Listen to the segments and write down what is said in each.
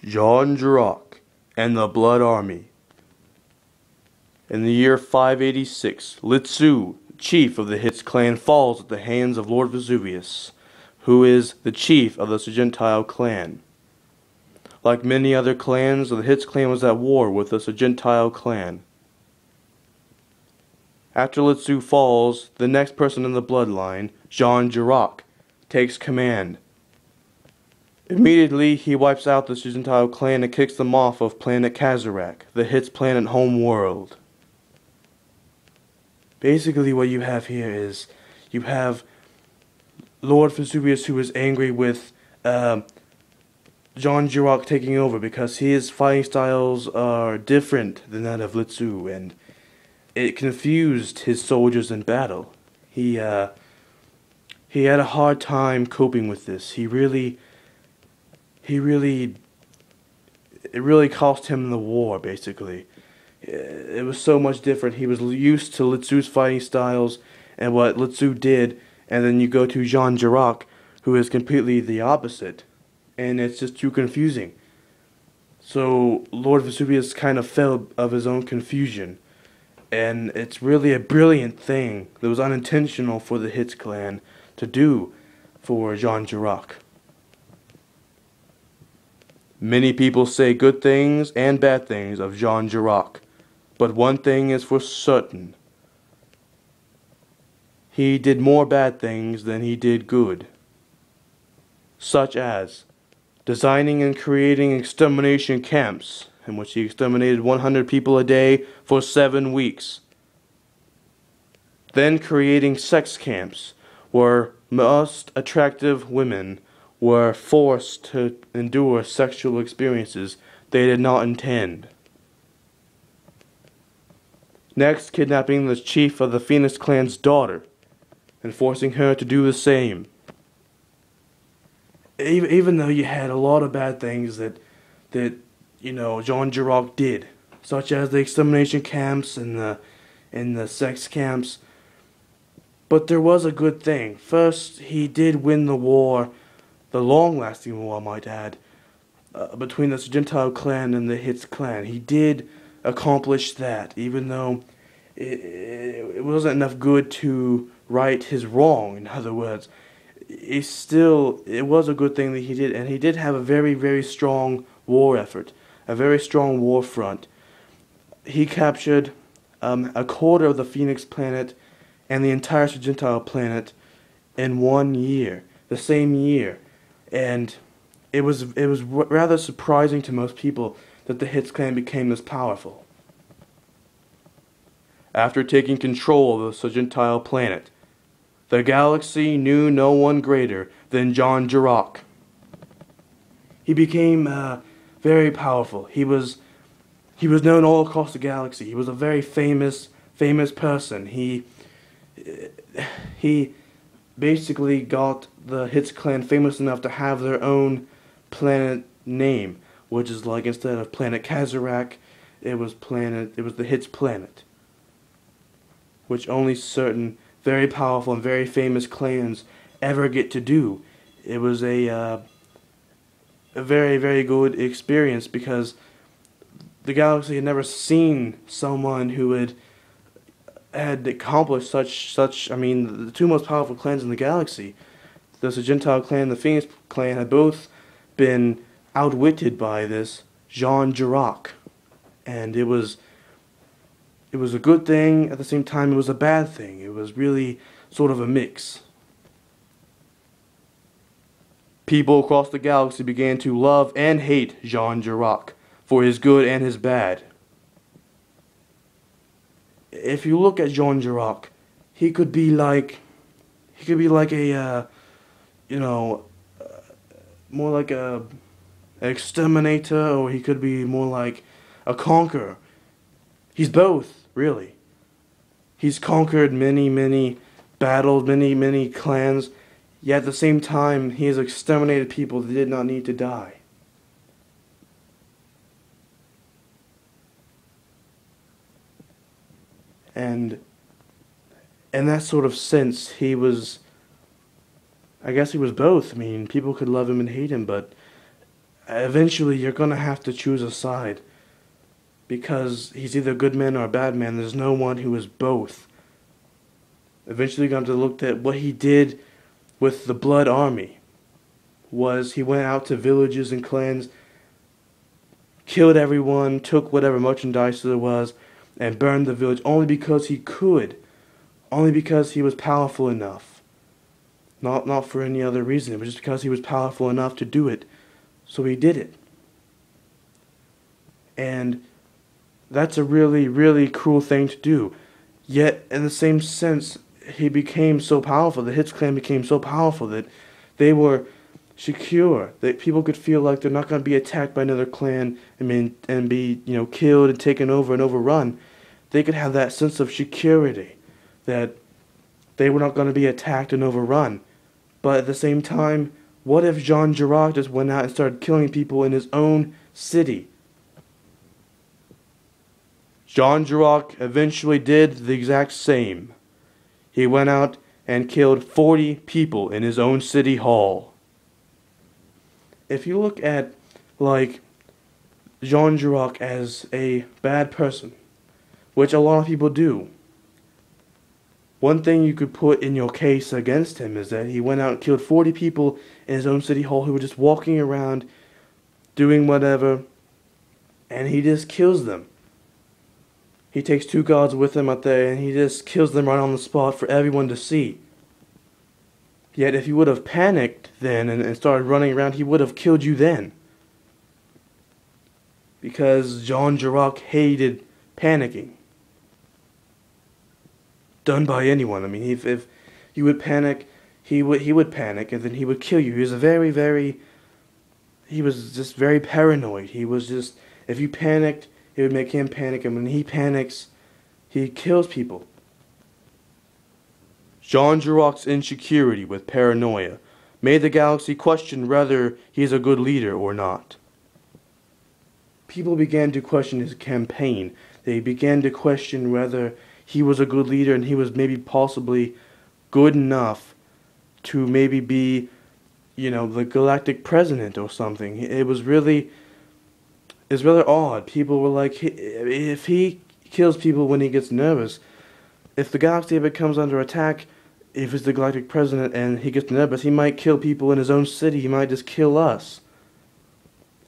Girock and the Blood Army. In the year 586, Litsu, chief of the Hitz clan, falls at the hands of Lord Vesuvius, who is the chief of the Sargentile clan. Like many other clans, the Hitz clan was at war with the Sargentile clan. After Litsu falls, the next person in the bloodline, Girock, takes command. Immediately, he wipes out the Sargentile clan and kicks them off of planet Kazarak, the Hitz planet home world. Basically, what you have here is, you have Lord Vesuvius, who is angry with Girock taking over because his fighting styles are different than that of Litsu, and it confused his soldiers in battle. He had a hard time coping with this. It really cost him the war, basically. It was so much different. He was used to Litsu's fighting styles and what Litsu did, and then you go to Girock, who is completely the opposite, and it's just too confusing. So Lord Vesuvius kind of fell of his own confusion, and it's really a brilliant thing that was unintentional for the Hitz clan to do for Girock. Many people say good things and bad things of Girock, but one thing is for certain. He did more bad things than he did good, such as designing and creating extermination camps in which he exterminated 100 people a day for 7 weeks. Then creating sex camps where most attractive women were forced to endure sexual experiences they did not intend. Next, kidnapping the chief of the Phoenix clan's daughter and forcing her to do the same. Even though you had a lot of bad things that Girock did, such as the extermination camps and the sex camps, but there was a good thing. First, he did win the war, the long-lasting war, I might add, between the Sargentile clan and the Hitz clan. He did accomplish that, even though it wasn't enough good to right his wrong. In other words, it was a good thing that he did, and he did have a very, very strong war effort, a very strong war front. He captured a quarter of the Phoenix planet and the entire Sargentile planet in 1 year, the same year, and it was rather surprising to most people that the Hitz clan became this powerful. After taking control of the Sargentile planet, the galaxy knew no one greater than Girock. He became very powerful. He was known all across the galaxy. He was a very famous person. He basically got the Hitz clan famous enough to have their own planet name, which is like, instead of planet Kazarak, it was the Hitz planet, which only certain very powerful and very famous clans ever get to do. It was a very, very good experience because the galaxy had never seen someone who had accomplished such. I mean, the two most powerful clans in the galaxy, the Sargentile clan and the Phoenix clan, had both been outwitted by this Girock, and it was a good thing. At the same time, it was a bad thing. It was really sort of a mix. People across the galaxy began to love and hate Girock for his good and his bad. If you look at Girock, he could be like a more like a exterminator, or he could be more like a conqueror. He's both, really. He's conquered many battles, many clans, yet at the same time, he has exterminated people that did not need to die. And in that sort of sense, I guess he was both. I mean, people could love him and hate him, but eventually you're going to have to choose a side, because he's either a good man or a bad man. There's no one who is both. Eventually you're going to have to look at what he did with the Blood Army. Was he went out to villages and clans, killed everyone, took whatever merchandise there was, and burned the village only because he could. Only because he was powerful enough. Not for any other reason. It was just because he was powerful enough to do it. So he did it. And that's a really, really cruel thing to do. Yet, in the same sense, he became so powerful, the Hitz clan became so powerful that they were secure, that people could feel like they're not going to be attacked by another clan and be, killed and taken over and overrun. They could have that sense of security, that they were not going to be attacked and overrun. But at the same time, what if Jean Girock just went out and started killing people in his own city? Jean Girock eventually did the exact same. He went out and killed 40 people in his own city hall. If you look at, Jean Girock as a bad person, which a lot of people do, one thing you could put in your case against him is that he went out and killed 40 people in his own city hall who were just walking around, doing whatever, and he just kills them. He takes 2 guards with him out there, and he just kills them right on the spot for everyone to see. Yet if you would have panicked then and started running around, he would have killed you then. Because Jean Girock hated panicking. Done by anyone. I mean, if you would panic, he would panic, and then he would kill you. He was just very paranoid. He was just, if you panicked, it would make him panic, and when he panics, he kills people. Jean Girock's insecurity with paranoia made the galaxy question whether he is a good leader or not. People began to question his campaign. They began to question whether he was a good leader and he was maybe possibly good enough to maybe be, the galactic president or something. It's rather odd. People were like, if he kills people when he gets nervous, if the galaxy ever comes under attack, if he's the galactic president and he gets nervous, he might kill people in his own city. He might just kill us.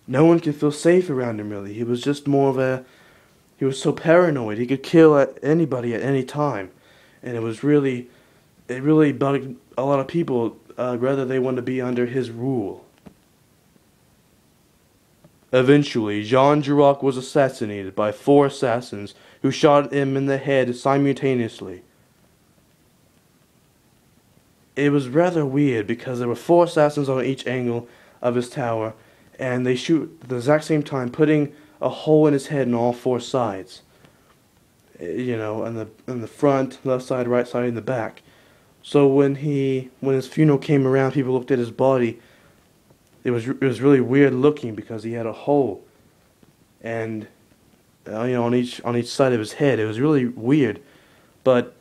No one can feel safe around him, really. He was just he was so paranoid. He could kill anybody at any time. And it really bugged a lot of people, whether they wanted to be under his rule. Eventually, Jean Girock was assassinated by 4 assassins who shot him in the head simultaneously. It was rather weird because there were 4 assassins on each angle of his tower, and they shoot at the exact same time, putting a hole in his head on all 4 sides. In the front, left side, right side, and the back. So when his funeral came around, people looked at his body. It was really weird looking because he had a hole, and on each side of his head. It was really weird, but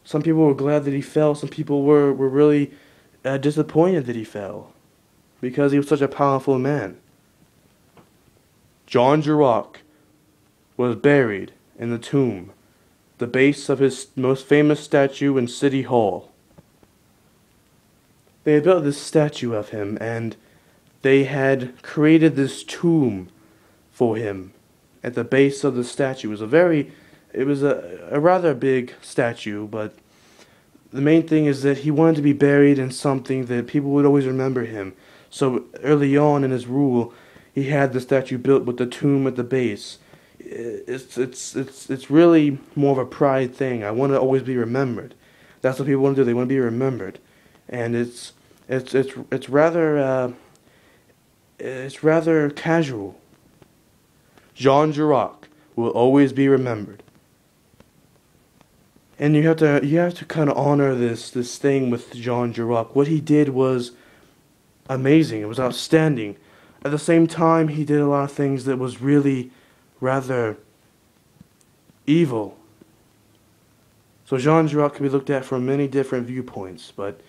some people were glad that he fell. Some people were really disappointed that he fell because he was such a powerful man. Jean Girock was buried in the tomb, the base of his most famous statue in City Hall. They had built this statue of him, and they had created this tomb for him at the base of the statue. It was a rather big statue, but the main thing is that he wanted to be buried in something that people would always remember him. So early on in his rule, he had the statue built with the tomb at the base. It's really more of a pride thing. I want to always be remembered. That's what people want to do. They want to be remembered, and it's rather casual. Jean Girock will always be remembered. And you have to kind of honor this thing with Jean Girock. What he did was amazing. It was outstanding. At the same time, he did a lot of things that was really rather evil. So Jean Girock can be looked at from many different viewpoints, but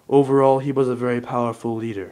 overall he was a very powerful leader.